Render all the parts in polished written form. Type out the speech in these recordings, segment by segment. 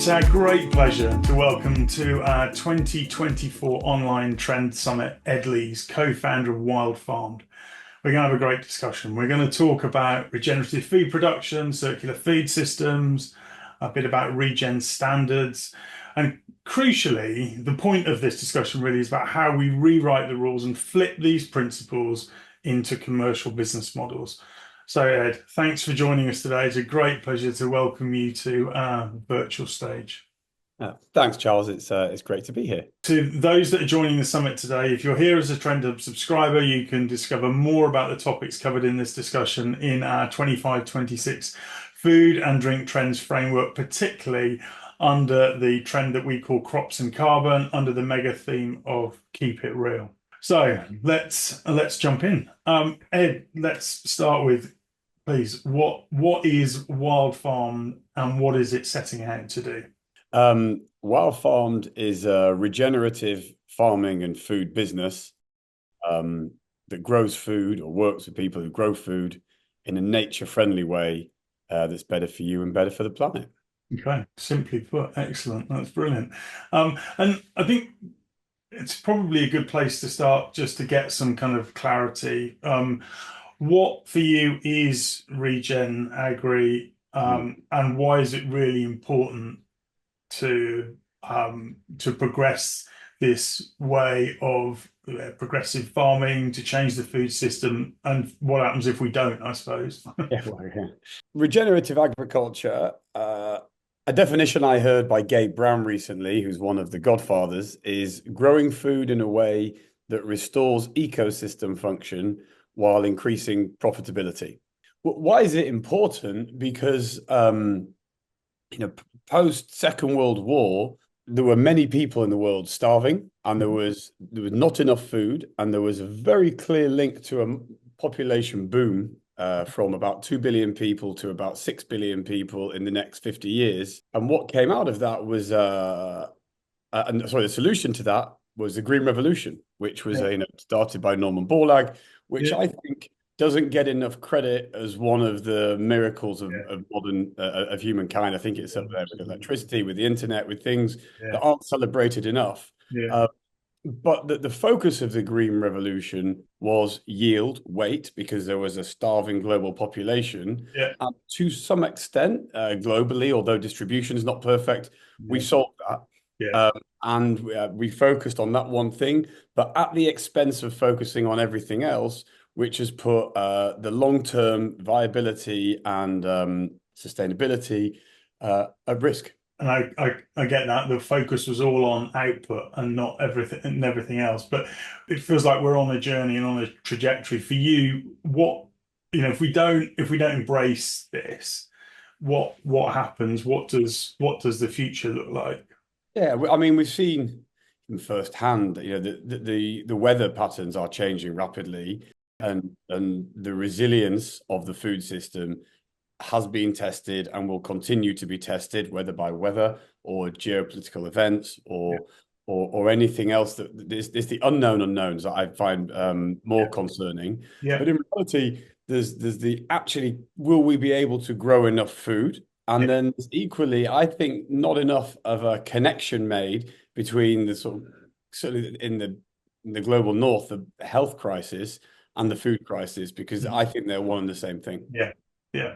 It's our great pleasure to welcome to our 2024 Online Trend Summit Ed Lees, co-founder of Wildfarmed. We're going to have a great discussion. We're going to talk about regenerative food production, circular feed systems, a bit about regen standards, and crucially, the point of this discussion really is about how we rewrite the rules and flip these principles into commercial business models. So Ed, thanks for joining us today. It's a great pleasure to welcome you to our virtual stage. Thanks, Charles. It's great to be here. To those that are joining the summit today, if you're here as a Trend Hub subscriber, you can discover more about the topics covered in this discussion in our 25-26 food and drink trends framework, particularly under the trend that we call crops and carbon, under the mega theme of keep it real. So let's jump in. Ed, let's start with, please, what is Wildfarmed and what is it setting out to do? Wildfarmed is a regenerative farming and food business that grows food or works with people who grow food in a nature-friendly way that's better for you and better for the planet. Okay, simply put, excellent. That's brilliant. And I think it's probably a good place to start just to get some kind of clarity. What for you is regen agri, and why is it really important to progress this way of progressive farming, to change the food system, and what happens if we don't, I suppose? Yeah. Regenerative agriculture, a definition I heard by Gabe Brown recently, who's one of the godfathers, is growing food in a way that restores ecosystem function while increasing profitability. Why is it important? Because post Second World War, there were many people in the world starving, and there was not enough food, and there was a very clear link to a population boom from about 2 billion people to about 6 billion people in the next 50 years. And what came out of that was, the solution to that was the Green Revolution, which was started by Norman Borlaug, which I think doesn't get enough credit as one of the miracles of modern of humankind. I think it's up there with electricity, with the internet, with things that aren't celebrated enough. But the focus of the Green Revolution was yield, weight, because there was a starving global population. And to some extent, globally, although distribution is not perfect, we solved that. And we focused on that one thing, but at the expense of focusing on everything else, which has put the long-term viability and sustainability at risk. And I get that the focus was all on output and not everything else. But it feels like we're on a journey and on a trajectory. For you, if we don't embrace this, what happens? What does the future look like? Yeah, I mean, we've seen firsthand, the weather patterns are changing rapidly, and the resilience of the food system has been tested and will continue to be tested, whether by weather or geopolitical events or anything else. That is the unknown unknowns that I find more concerning. But in reality, there's the actually, will we be able to grow enough food? And then equally, I think not enough of a connection made between the certainly in the global north, the health crisis and the food crisis, because I think they're one and the same thing. Yeah.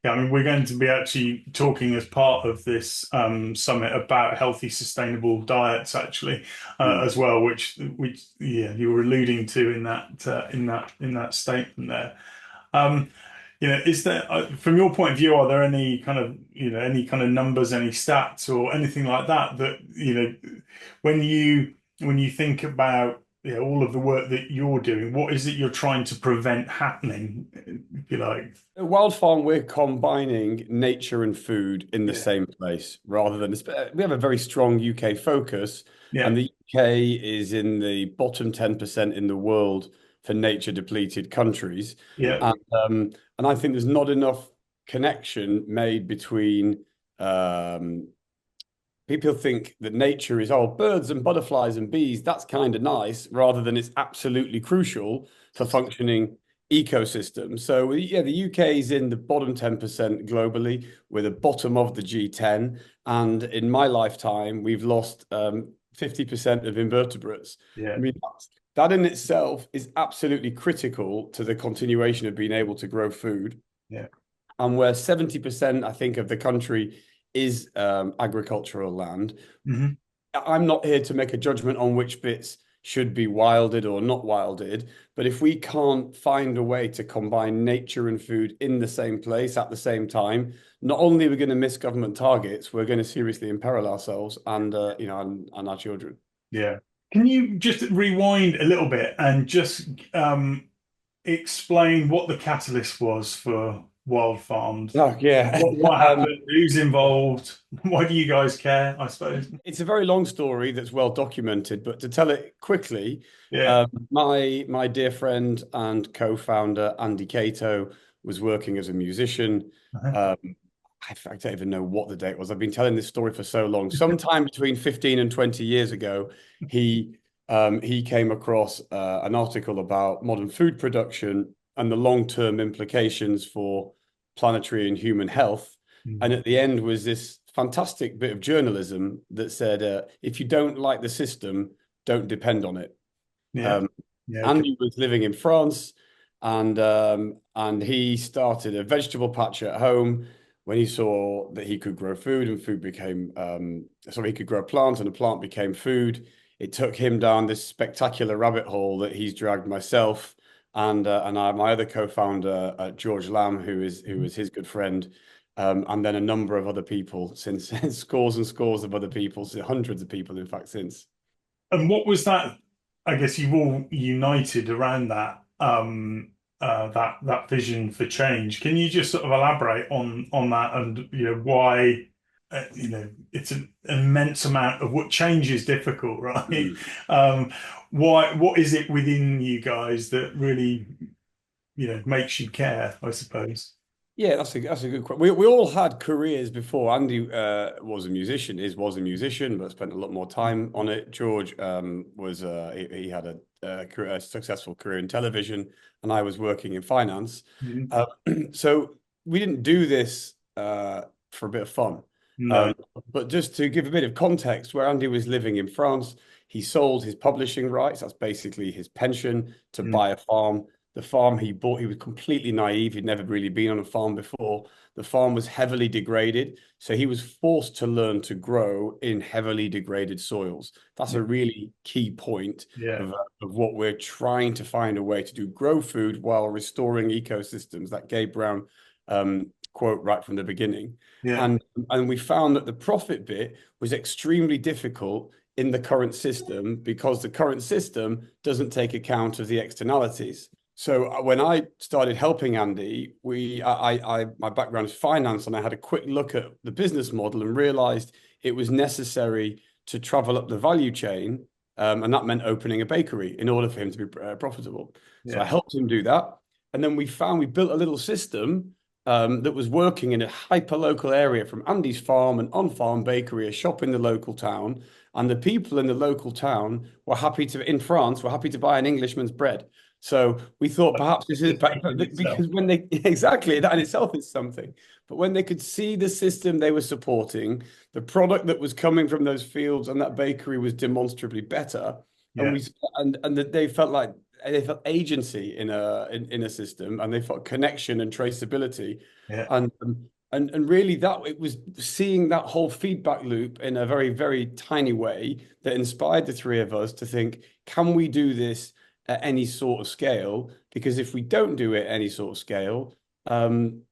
I mean, we're going to be actually talking as part of this summit about healthy, sustainable diets, actually, as well, which you were alluding to in that statement there. Is there, from your point of view, are there any kind of numbers, any stats, or anything like that when you think about all of the work that you're doing, what is it you're trying to prevent happening, if you like? At Wildfarm, we're combining nature and food in the same place, rather than we have a very strong UK focus, and the UK is in the bottom 10% in the world for nature depleted countries. And I think there's not enough connection made between people think that nature is, birds and butterflies and bees, that's kind of nice, rather than it's absolutely crucial for functioning ecosystem. So yeah, the UK is in the bottom 10% globally. We're the bottom of the G10. And in my lifetime, we've lost 50% of invertebrates. I Yeah. mean, that in itself is absolutely critical to the continuation of being able to grow food. Yeah. And where 70%, I think, of the country is agricultural land. Hmm. I'm not here to make a judgment on which bits should be wilded or not wilded, but if we can't find a way to combine nature and food in the same place at the same time, not only are we going to miss government targets, we're going to seriously imperil ourselves and and our children. Yeah. Can you just rewind a little bit and just explain what the catalyst was for Wild Farmed? Oh yeah. What happened? Who's involved? Why do you guys care? I suppose. It's a very long story that's well documented, but to tell it quickly, Yeah. my dear friend and co-founder Andy Cato was working as a musician. Uh-huh. Um, I don't even know what the date was. I've been telling this story for so long. Sometime between 15 and 20 years ago, he came across an article about modern food production and the long-term implications for planetary and human health. And Mhm. at the end was this fantastic bit of journalism that said, if you don't like the system, don't depend on it. Yeah. Um, Yeah. Okay. Andy was living in France, and he started a vegetable patch at home when he saw that he could grow food, and food became he could grow a plant, and a plant became food. It took him down this spectacular rabbit hole that he's dragged myself my other co-founder George Lamb, who is his good friend, and then a number of other people since scores and scores of other people, hundreds of people, in fact, since. And what was that? I guess you all united around that that vision for change. Can you just sort of elaborate on that and why it's an immense amount of what change is difficult, right? Mm. Um, why what is it within you guys that really makes you care, I suppose? Yeah, that's a good question. We all had careers before. Andy was a musician, was a musician, but spent a lot more time on it. George he had a successful career in television, and I was working in finance. Mhm. Uh, so we didn't do this for a bit of fun. No. Um, but just to give a bit of context, where Andy was living in France, he sold his publishing rights. That's basically his pension to Mm. buy a farm. The farm he bought, he was completely naive. He'd never really been on a farm before. The farm was heavily degraded. So he was forced to learn to grow in heavily degraded soils. That's Yeah. a really key point Yeah. of what we're trying to find a way to do: grow food while restoring ecosystems. That Gabe Brown quote right from the beginning. Yeah. And we found that the profit bit was extremely difficult in the current system because the current system doesn't take account of the externalities. So when I started helping Andy, my background is finance, and I had a quick look at the business model and realized it was necessary to travel up the value chain, and that meant opening a bakery in order for him to be profitable. So I Yeah. helped him do that, and then we built a little system that was working in a hyper local area from Andy's farm, an on-farm bakery, a shop in the local town, and the people in the local town were happy to in France were happy to buy an Englishman's bread. So we thought perhaps this is It's in itself. because when they exactly that in itself is something. But when they could see the system they were supporting, the product that was coming from those fields and that bakery was demonstrably better, and Yeah. that they felt agency in a system, and they felt connection and traceability, Yeah. and and really that it was seeing that whole feedback loop in a very, very tiny way that inspired the three of us to think, can we do this at any sort of scale? Because if we don't do it at any sort of scale, um,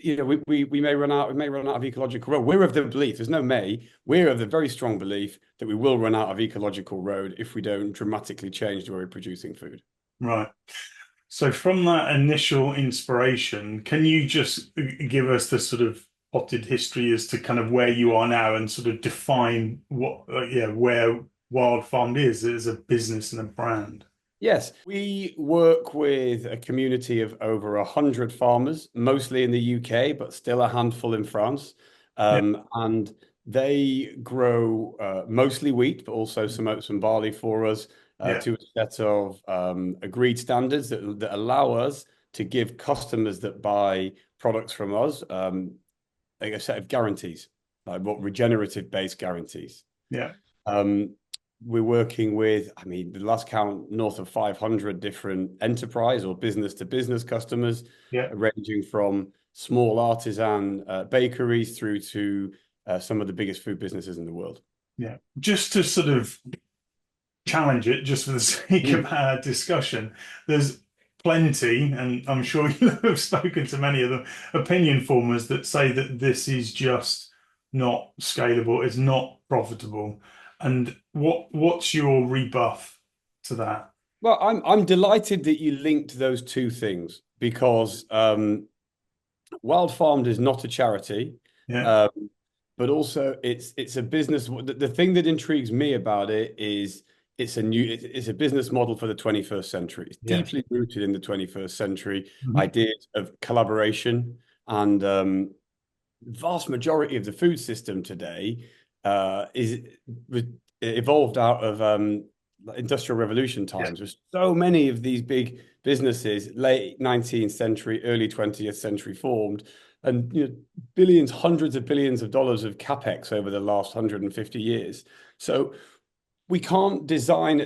we may run out of ecological road. We're of the belief, there's no may, we're of the very strong belief that we will run out of ecological road if we don't dramatically change the way we're producing food. Right. So from that initial inspiration, can you just give us the sort of potted history as to kind of where you are now and sort of define where Wild Farmed is as a business and a brand? Yes, we work with a community of over 100 farmers, mostly in the UK, but still a handful in France. Yeah. And they grow mostly wheat, but also some oats and barley for us. Yeah. to a set of agreed standards that allow us to give customers that buy products from us like a set of guarantees, like what regenerative based guarantees. Yeah. Um, we're working with, I mean, the last count, north of 500 different enterprise or business to business customers, Yeah. ranging from small artisan bakeries through to some of the biggest food businesses in the world. Yeah. Just to sort of challenge it, just for the sake of Mm. our discussion, there's plenty, and I'm sure you have spoken to many of the opinion formers that say that this is just not scalable, it's not profitable. And what's your rebuff to that? Well, I'm delighted that you linked those two things because Wildfarmed is not a charity, Yeah. um, but also it's a business. The thing that intrigues me about it is it's a business model for the 21st century. It's Yeah. deeply rooted in the 21st century Mhm. ideas of collaboration and vast majority of the food system today is evolved out of industrial revolution Yeah. times. There's so many of these big businesses, late 19th century, early 20th century formed, and billions, hundreds of billions of dollars of capex over the last 150 years. So we can't design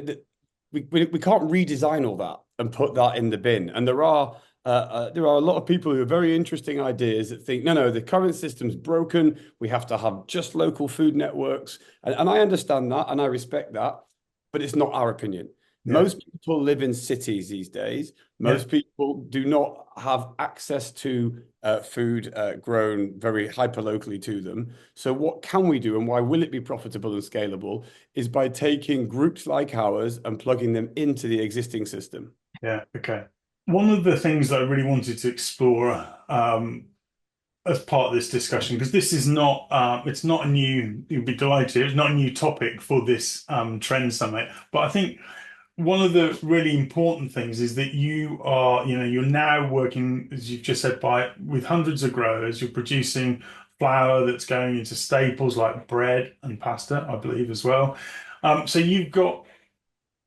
we can't redesign all that and put that in the bin. And there are a lot of people who have very interesting ideas that think, no, the current system's broken. We have to have just local food networks. And I understand that and I respect that, but it's not our opinion. Yeah. Most people live in cities these days. Yeah. Most people do not have access to food grown very hyper locally to them. So what can we do and why will it be profitable and scalable is by taking groups like ours and plugging them into the existing system. Yeah. Okay. One of the things that I really wanted to explore as part of this discussion, because this is not it's not a new, you'll be delighted, it's not a new topic for this trend summit, but I think one of the really important things is that you're now working, as you've just said, with hundreds of growers. You're producing flour that's going into staples like bread and pasta, I believe, as well. So you've got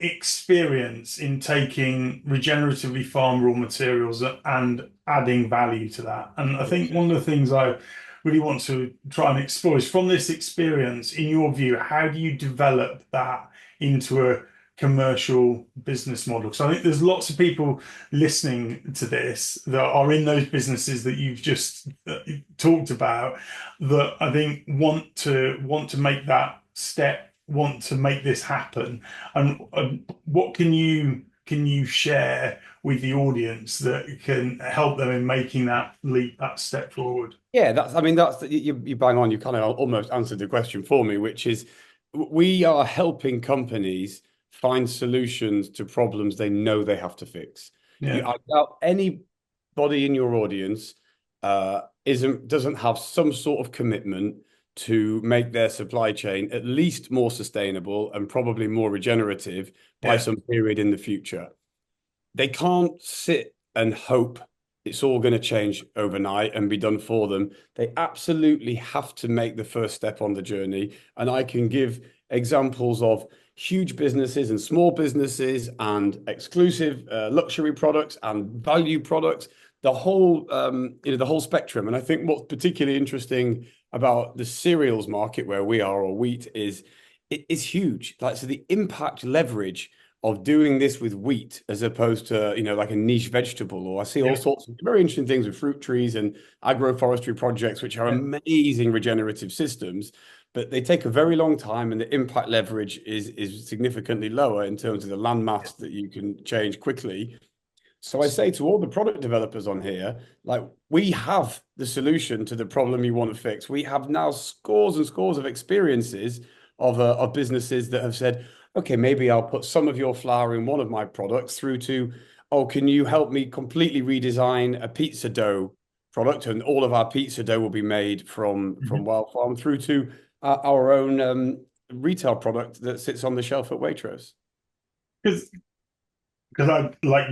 experience in taking regeneratively farmed raw materials and adding value to that. And I think one of the things I really want to try and explore is from this experience, in your view, how do you develop that into a commercial business model? So I think there's lots of people listening to this that are in those businesses that you've just talked about that I think want to make that step, want to make this happen. And what can you share with the audience that can help them in making that leap, that step forward? Yeah, I mean, you bang on. You kind of almost answered the question for me, which is we are helping companies find solutions to problems they know they have to fix. Yeah. I doubt anybody in your audience doesn't have some sort of commitment to make their supply chain at least more sustainable and probably more regenerative by Yeah. some period in the future. They can't sit and hope it's all going to change overnight and be done for them. They absolutely have to make the first step on the journey. And I can give examples of huge businesses and small businesses and exclusive luxury products and value products, the whole spectrum. And I think what's particularly interesting about the cereals market where we are, or wheat, is it is huge. Like, so the impact leverage of doing this with wheat as opposed to, like a niche vegetable, or I see all Yeah. sorts of very interesting things with fruit trees and agroforestry projects, which are Yeah. amazing regenerative systems, but they take a very long time and the impact leverage is significantly lower in terms of the land mass that you can change quickly. So I say to all the product developers on here, like, we have the solution to the problem you want to fix. We have now scores and scores of experiences of businesses that have said, okay, maybe I'll put some of your flour in one of my products, through to, oh, can you help me completely redesign a pizza dough product? And all of our pizza dough will be made from Mhm. Wild Farm, through to our own retail product that sits on the shelf at Waitrose. Because I, like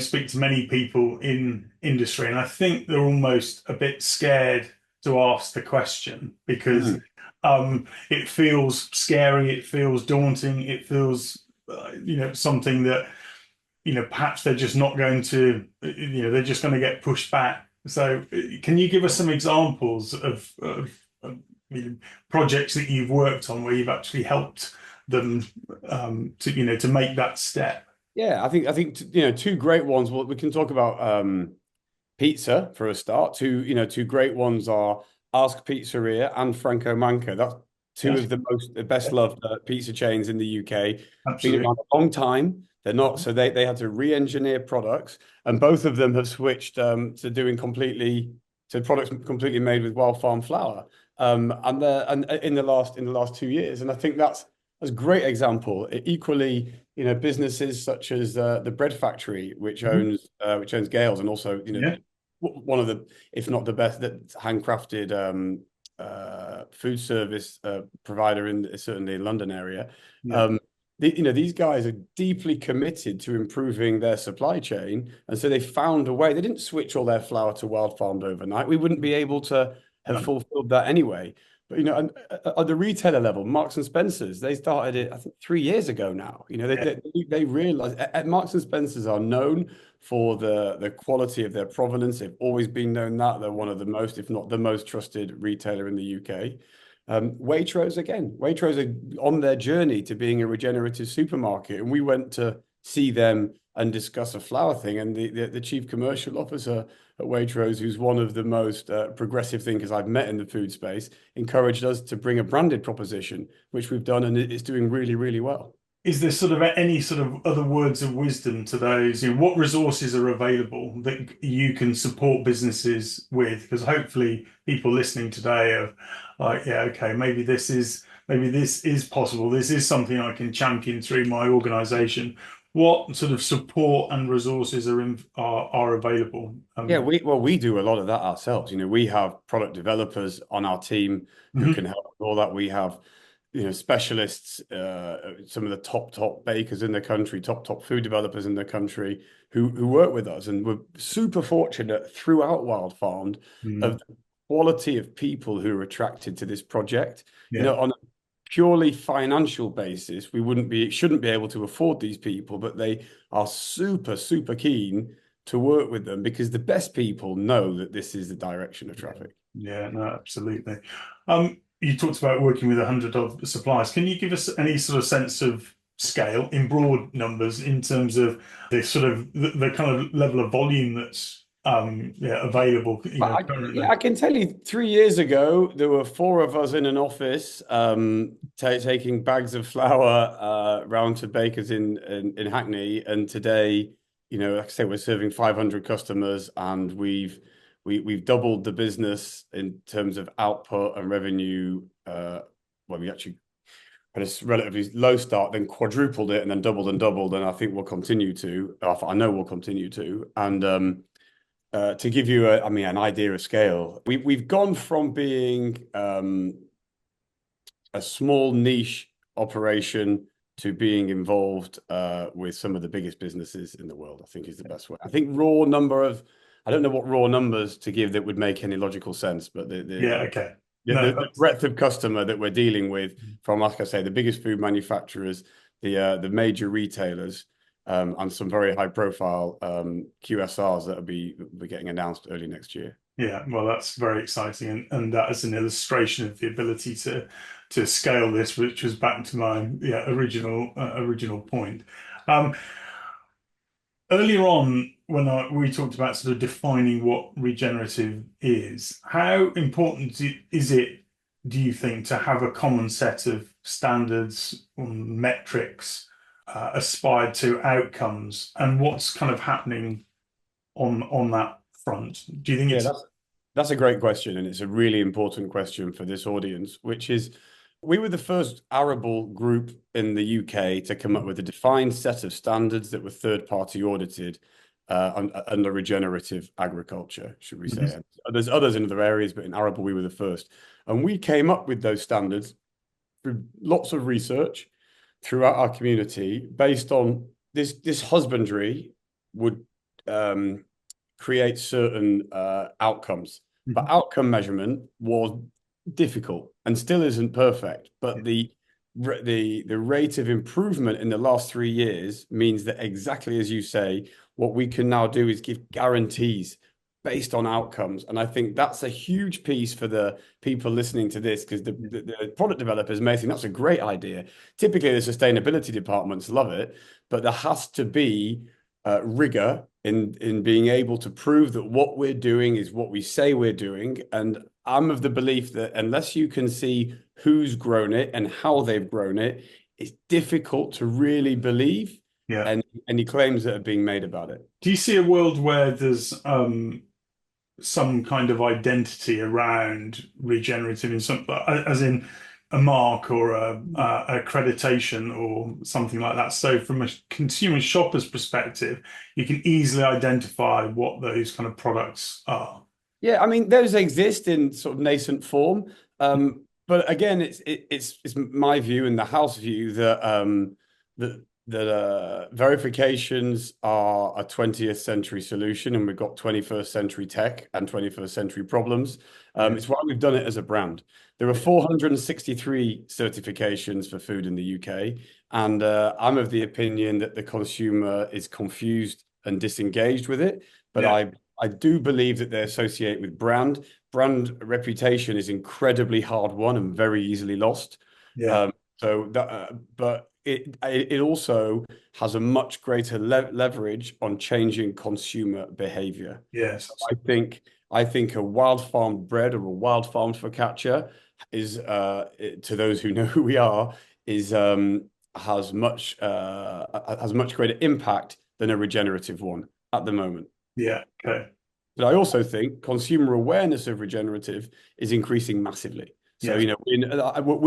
speak to many people in industry, and I think they're almost a bit scared to ask the question because Mm. it feels scary, it feels daunting, it feels something that perhaps they're just not going to, they're just going to get pushed back. So, can you give us some examples of projects that you've worked on where you've actually helped them to make that step? Yeah, I think two great ones. Well, we can talk about pizza for a start. Two great ones are Ask Pizzeria and Franco Manca. That's two Yes, of the best loved pizza chains in the UK. Been absolutely. around a long time. They're not, so they had to re-engineer products, and both of them have switched to doing products completely made with wild farm flour. And in the last 2 years, and I think that's a great example. Equally, businesses such as the bread factory, Mhm. which owns Gales, and also Yeah, one of the, if not the best, that handcrafted food service provider in certainly in London area. yeah, Um, these guys are deeply committed to improving their supply chain, and so they found a way. They didn't switch all their flour to wild farmed overnight. We wouldn't be able to have no, fulfilled that anyway. But and at the retailer level, Marks and Spencers, they started it, I think, 3 years ago now. yeah, They realized at Marks and Spencers are known for the quality of their provenance. They've always been known that they're one of the most, if not the most trusted retailer in the UK. Waitrose again. Waitrose are on their journey to being a regenerative supermarket, and we went to see them and discuss a flour thing. And the chief commercial officer at Waitrose, who's one of the most progressive thinkers I've met in the food space, encouraged us to bring a branded proposition, which we've done, and it's doing really, really well. is there sort of any sort of other words of wisdom to those? What resources are available that you can support businesses with? Because hopefully people listening today are like, yeah, okay, maybe this is possible. This is something I can champion through my organization. What sort of support and resources are available? Yeah, we do a lot of that ourselves. We have product developers on our team who Mhm. can help with all that. We have, specialists, some of the top bakers in the country, top food developers in the country who work with us, and we're super fortunate throughout Wild Farmed of Mhm. the quality of people who are attracted to this project. Yeah, On a purely financial basis, we shouldn't be able to afford these people, but they are super, super keen to work with them because the best people know that this is the direction of traffic. yeah, no, absolutely. You talked about working with 100 of suppliers. Can you give us any sort of sense of scale in broad numbers in terms of the kind of level of volume that's available, Yeah, currently? I can tell you 3 years ago, there were four of us in an office taking bags of flour round to bakers in Hackney. And today, like I say, we're serving 500 customers, and we've doubled the business in terms of output and revenue. Well, we actually had a relatively low start, then quadrupled it, and then doubled and doubled. And I think we'll continue to. I know we'll continue to. And to give you an idea of scale, we've gone from being a small niche operation to being involved with some of the biggest businesses in the world, I think is the best way. I think I don't know what raw numbers to give that would make any logical sense, but Yeah, okay. the, No, the, the breadth of customer that we're dealing with from, like I say, the biggest food manufacturers, the major retailers, and some very high profile QSRs that will be getting announced early next year. yeah, well, that's very exciting, and that is an illustration of the ability to scale this, which was back to my original point. Um, Earlier on, when we talked about sort of defining what regenerative is, how important is it, do you think, to have a common set of standards, metrics, aspired to outcomes, and what's kind of happening on that front? Do you think Yeah, it's that's a great question, and it's a really important question for this audience, which is we were the first arable group in the UK to come up with a defined set of standards that were third-party audited under regenerative agriculture, should we say? Mhm. And there's others in other areas, but in arable we were the first, and we came up with those standards through lots of research throughout our community based on this husbandry would create certain outcomes. But Mhm. outcome measurement was difficult and still isn't perfect. But Yeah. the rate of improvement in the last 3 years means that exactly as you say, what we can now do is give guarantees based on outcomes. And I think that's a huge piece for the people listening to this, because the product developers may think that's a great idea. Typically, the sustainability departments love it, but there has to be rigor in being able to prove that what we're doing is what we say we're doing. And I'm of the belief that unless you can see who's grown it and how they've grown it, it's difficult to really believe Yeah. any claims that are being made about it. Do you see a world where there's some kind of identity around regenerative in some, as in a mark or accreditation or something like that? So from a consumer shopper's perspective, you can easily identify what those kind of products are. Yeah, I mean, those exist in sort of nascent form. But again, it's my view and the house view that verifications are a 20th century solution, and we've got 21st century tech and 21st century problems. Yeah. It's why we've done it as a brand. There are 463 certifications for food in the UK, and I'm of the opinion that the consumer is confused and disengaged with it. But Yeah. I do believe that they associate with brand. Brand reputation is incredibly hard won and very easily lost. Yeah. But it also has a much greater leverage on changing consumer behavior. Yes. I think a wild farmed bread or a wild farmed focaccia is to those who know who we are is has much greater impact than a regenerative one at the moment. Yeah. Okay. But I also think consumer awareness of regenerative is increasing massively. So, Yes.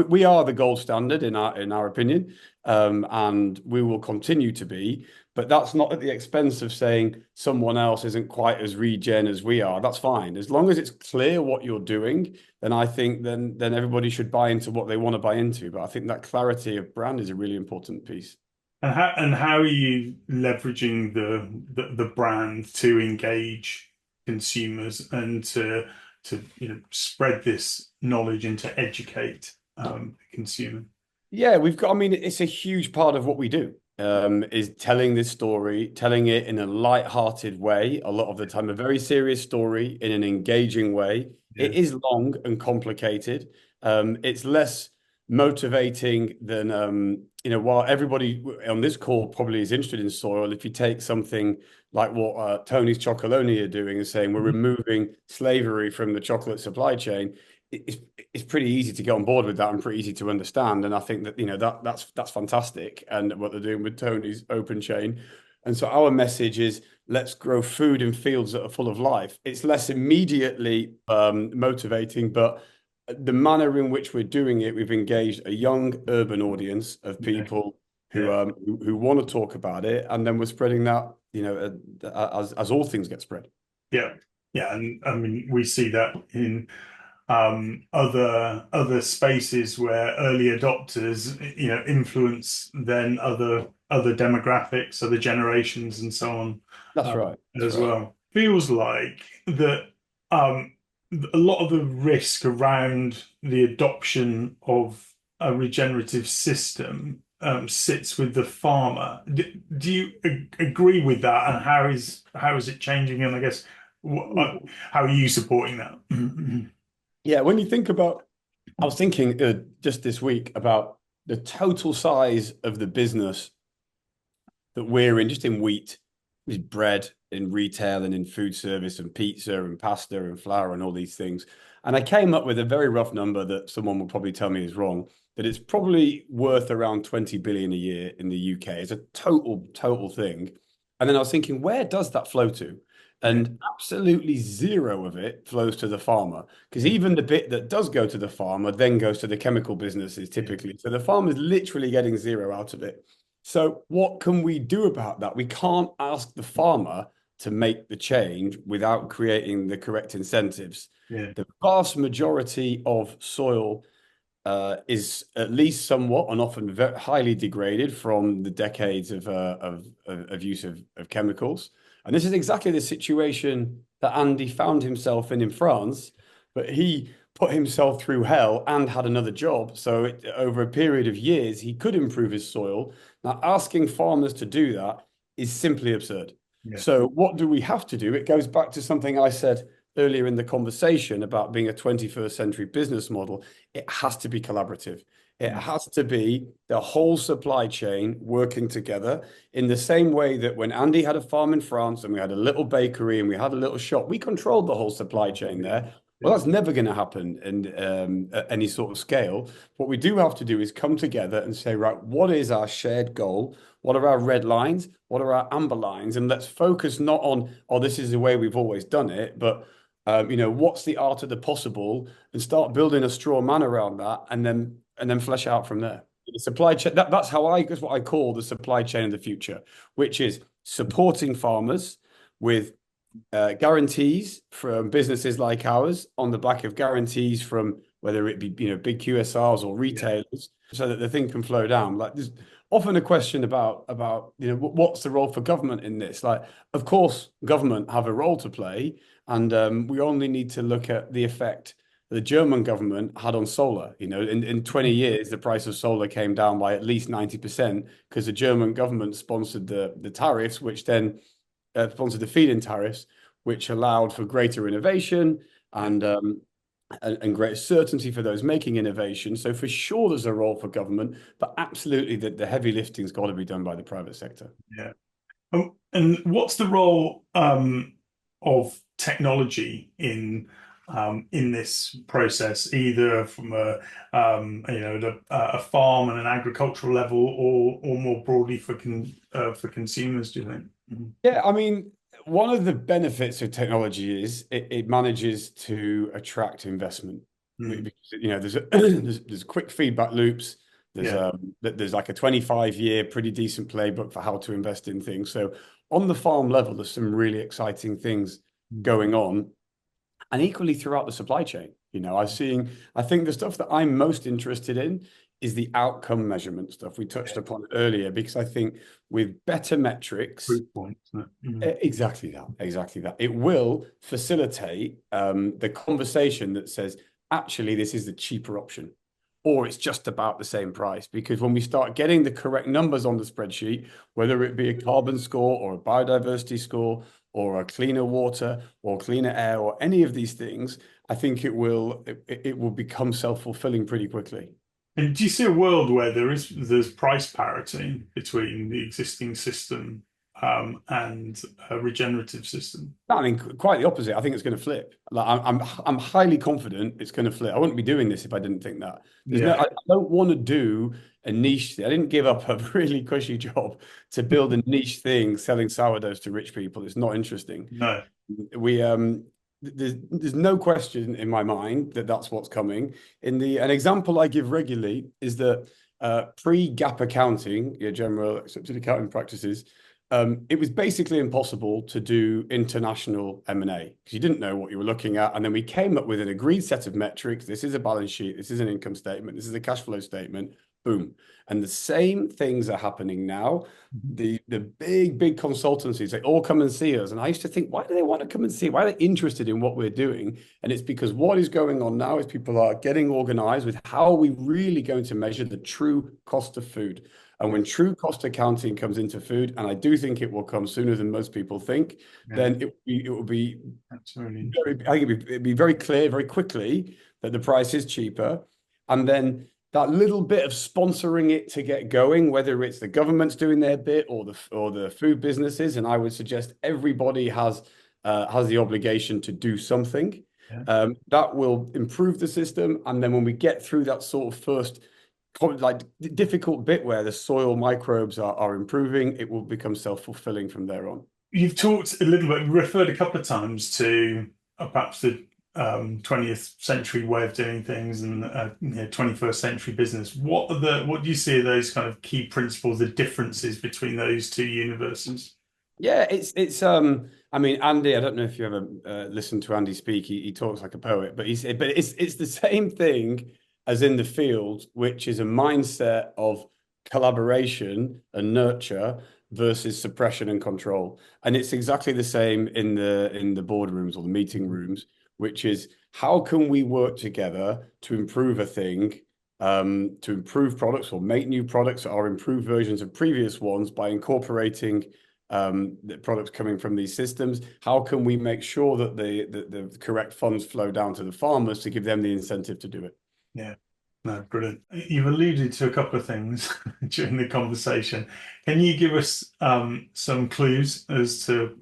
we are the gold standard in our opinion, and we will continue to be. But that's not at the expense of saying someone else isn't quite as regen as we are. That's fine. As long as it's clear what you're doing, then I think then everybody should buy into what they want to buy into. But I think that clarity of brand is a really important piece. And how are you leveraging the brand to engage consumers and to spread this knowledge and to educate the consumer? Yeah, we've got, I mean, it's a huge part of what we do, is telling this story, telling it in a light-hearted way, a lot of the time, a very serious story in an engaging way. Yeah. It is long and complicated. It's less motivating than, while everybody on this call probably is interested in soil, if you take something like what Tony's Chocolonely are doing and saying we're removing slavery from the chocolate supply chain, it's pretty easy to get on board with that and pretty easy to understand. And I think that that's fantastic. And what they're doing with Tony's open chain. And so our message is let's grow food in fields that are full of life. It's less immediately motivating, but the manner in which we're doing it, we've engaged a young urban audience of people who want to talk about it, and then we're spreading that, as all things get spread. Yeah. Yeah. And I mean, we see that in other spaces where early adopters, influence then other demographics, other generations, and so on. That's right. That's As right. well. Feels like that a lot of the risk around the adoption of a regenerative system sits with the farmer. Do you agree with that? And how is it changing? And I guess how are you supporting that? Yeah, when you think about, I was thinking just this week about the total size of the business that we're in, just in wheat, with bread, in retail, and in food service, and pizza, and pasta, and flour, and all these things. And I came up with a very rough number that someone will probably tell me is wrong, that it's probably worth around 20 billion a year in the UK. It's a total thing. And then I was thinking, where does that flow to? And absolutely zero of it flows to the farmer, because even the bit that does go to the farmer then goes to the chemical businesses typically. So the farmer's literally getting zero out of it. So what can we do about that? We can't ask the farmer to make the change without creating the correct incentives. Yeah. The vast majority of soil is at least somewhat and often highly degraded from the decades of use of chemicals. And this is exactly the situation that Andy found himself in France. But he put himself through hell and had another job. So over a period of years, he could improve his soil. Now, asking farmers to do that is simply absurd. Yeah. So what do we have to do? It goes back to something I said earlier in the conversation about being a 21st century business model. It has to be collaborative. It Yeah. has to be the whole supply chain working together in the same way that when Andy had a farm in France and we had a little bakery and we had a little shop, we controlled the whole supply chain there. Well, Yeah. that's never going to happen in at any sort of scale. What we do have to do is come together and say, right, what is our shared goal? What are our red lines? What are our amber lines? And let's focus not on, oh, this is the way we've always done it, but what's the art of the possible, and start building a straw man around that, and then flesh out from there. The supply chain, that's what I call the supply chain of the future, which is supporting farmers with guarantees from businesses like ours on the back of guarantees from whether it be big QSRs or Yeah. retailers, so that the thing can flow down. Like there's often a question about what's the role for government in this. Like, of course, government have a role to play, and we only need to look at the effect the German government had on solar. In 20 years, the price of solar came down by at least 90% because the German government sponsored the tariffs, which then sponsored the feed-in tariffs, which allowed for greater innovation and greater certainty for those making innovation. So for sure, there's a role for government, but absolutely the heavy lifting's got to be done by the private sector. Yeah. Oh, and what's the role of technology in this process, either from a farm and an agricultural level, or more broadly for consumers? Do you think? Mhm. Yeah, I mean, one of the benefits of technology is it manages to attract investment. Mm. Because, there's quick feedback loops. There's Yeah. there's like a 25-year pretty decent playbook for how to invest in things. So on the farm level, there's some really exciting things Mm. going on, and equally throughout the supply chain. I think the stuff that I'm most interested in is the outcome measurement stuff. We touched Yeah. upon it earlier because I think with better metrics, Proof points. Isn't it? Mm. exactly that, exactly that. It will facilitate the conversation that says, actually, this is the cheaper option, or it's just about the same price. Because when we start getting the correct numbers on the spreadsheet, whether it be a carbon score or a biodiversity score or a cleaner water or cleaner air or any of these things, I think it will become self-fulfilling pretty quickly. And do you see a world where there's price parity between the existing system and a regenerative system? I mean, quite the opposite. I think it's going to flip. Like, I'm highly confident it's going to flip. I wouldn't be doing this if I didn't think that. Yeah. I don't want to do a niche thing. I didn't give up a really cushy job to build a niche thing selling sourdoughs to rich people. It's not interesting. No. We there's no question in my mind that that's what's coming. An example I give regularly is that pre-GAAP accounting, your general accepted accounting practices, it was basically impossible to do international M&A because you didn't know what you were looking at. And then we came up with an agreed set of metrics. This is a balance sheet. This is an income statement. This is a cash flow statement. Boom. And the same things are happening now. The big consultancies, they all come and see us. And I used to think, why do they want to come and see? Why are they interested in what we're doing? And it's because what is going on now is people are getting organized with how are we really going to measure the true cost of food. And when true cost accounting comes into food, and I do think it will come sooner than most people think, Yeah. then it will be Absolutely. I think it'd be very clear very quickly that the price is cheaper. And then that little bit of sponsoring it to get going, whether it's the government's doing their bit or the food businesses, and I would suggest everybody has the obligation to do something. Yeah. That will improve the system. And then when we get through that sort of first like difficult bit where the soil microbes are improving, it will become self-fulfilling from there on. You've talked a little bit, referred a couple of times to perhaps the 20th century way of doing things and 21st century business. What do you see are those kind of key principles, the differences between those two universes? Yeah, it's I mean, Andy, I don't know if you ever listened to Andy speak. He talks like a poet, but it's the same thing as in the field, which is a mindset of collaboration and nurture versus suppression and control. And it's exactly the same in the boardrooms or the meeting rooms, which is how can we work together to improve a thing, to improve products or make new products or improve versions of previous ones by incorporating the products coming from these systems. How can we make sure that the correct funds flow down to the farmers to give them the incentive to do it? Yeah. No, brilliant. You've alluded to a couple of things during the conversation. Can you give us some clues as to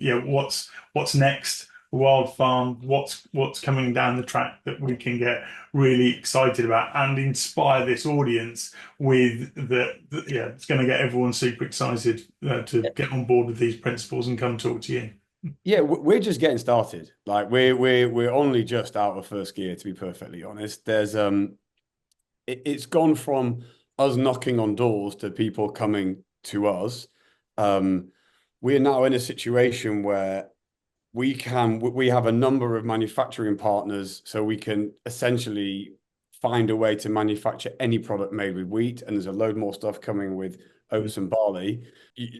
what's next? Wild Farm, what's coming down the track that we can get really excited about and inspire this audience with it's going to get everyone super excited to get on board with these principles and come talk to you. Yeah, we're just getting started. Like we're only just out of first gear, to be perfectly honest. There's it's gone from us knocking on doors to people coming to us. We're now in a situation where we have a number of manufacturing partners, so we can essentially find a way to manufacture any product made with wheat, and there's a load more stuff coming with oats and barley.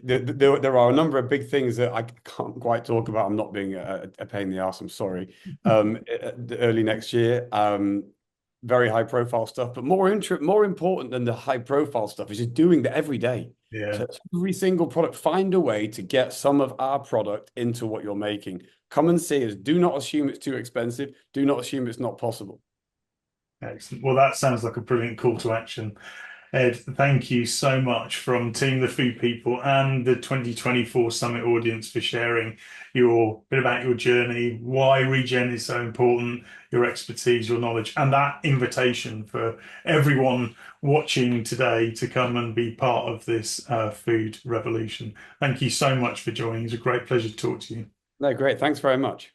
There are a number of big things that I can't quite talk about. I'm not being a pain in the ass, I'm sorry. Early next year, very high profile stuff, but more important than the high profile stuff is just doing that every day. Yeah. So every single product, find a way to get some of our product into what you're making. Come and see us. Do not assume it's too expensive. Do not assume it's not possible. Excellent. Well, that sounds like a brilliant call to action. Ed, thank you so much from Team The Food People and the 2024 Summit audience for sharing your bit about your journey, why regen is so important, your expertise, your knowledge, and that invitation for everyone watching today to come and be part of this food revolution. Thank you so much for joining. It's a great pleasure to talk to you. No, great. Thanks very much.